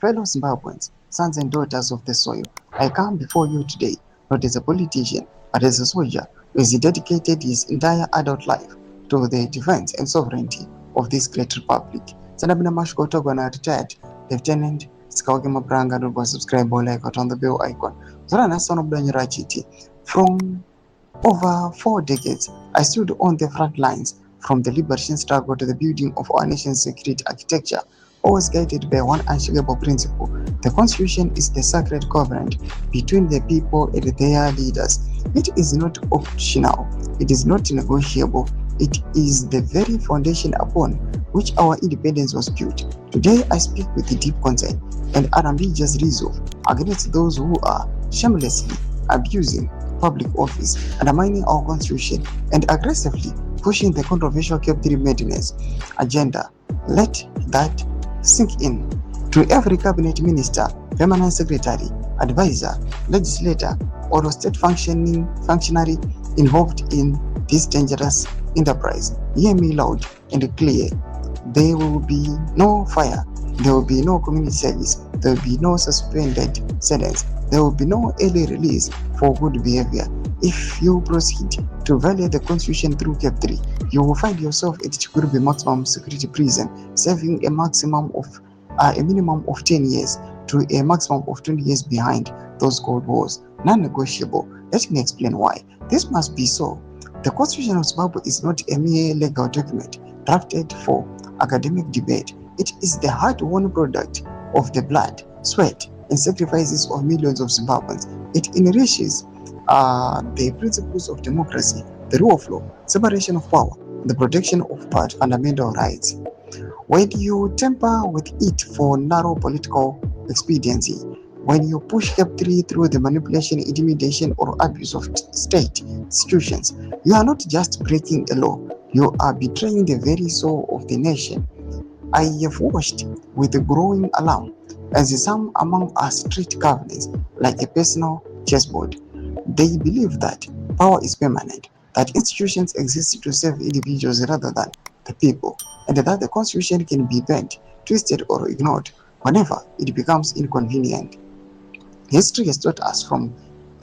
fellow Zimbabweans, sons and daughters of the soil, I come before you today not as a politician, but as a soldier who has dedicated his entire adult life to the defense and sovereignty of this great republic. Sanabina Mashkotogwana retired Lieutenant Skauke Mapranga and was subscribe or like on the bell icon. Zorana son of Rachiti. From over 4 decades, I stood on the front lines from the liberation struggle to the building of our nation's security architecture, always guided by one unshakable principle. The Constitution is the sacred covenant between the people and their leaders. It is not optional, it is not negotiable, it is the very foundation upon which our independence was built. Today I speak with deep concern and unambiguous resolve against those who are shamelessly abusing public office, undermining our constitution, and aggressively pushing the controversial Cap 3 maintenance agenda. Let that sink in. To every cabinet minister, permanent secretary, advisor, legislator, or state functionary involved in this dangerous enterprise, hear me loud and clear. There will be no fire, there will be no community service, there will be no suspended sentence, there will be no early release for good behavior. If you proceed to violate the Constitution through Cap 3, you will find yourself at Chikurubi maximum security prison, serving a minimum of 10 years to a maximum of 20 years behind those cold wars. Non-negotiable. Let me explain why. This must be so. The Constitution of Zimbabwe is not a mere legal document drafted for academic debate. It is the hard-won product of the blood, sweat, and sacrifices of millions of Zimbabweans. It enriches the principles of democracy, the rule of law, separation of power, the protection of fundamental rights. When you tamper with it for narrow political expediency, when you push Cap 3 through the manipulation, intimidation, or abuse of state institutions, you are not just breaking a law, you are betraying the very soul of the nation. I have watched with growing alarm as some among us treat governance like a personal chessboard. They believe that power is permanent, that institutions exist to serve individuals rather than the people, and that the Constitution can be bent, twisted, or ignored whenever it becomes inconvenient. History has taught us from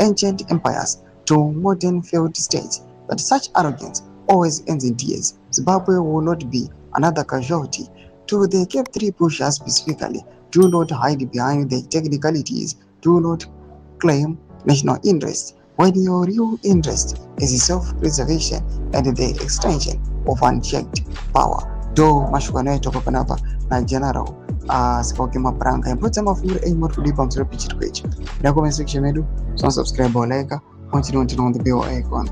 ancient empires to modern failed states that such arrogance always ends in tears. Zimbabwe will not be another casualty. To the Cap 3 pushers specifically, do not hide behind the technicalities, do not claim national interest when your real interest is self-preservation and the extension of unchecked power. Do mashukano yetu kwa panapa na general Skauke Mapranga impotsa mafunguro enyu tulipa msoro pichitwecho. Na comment section medu, so subscribe or like, continue on the bell icon.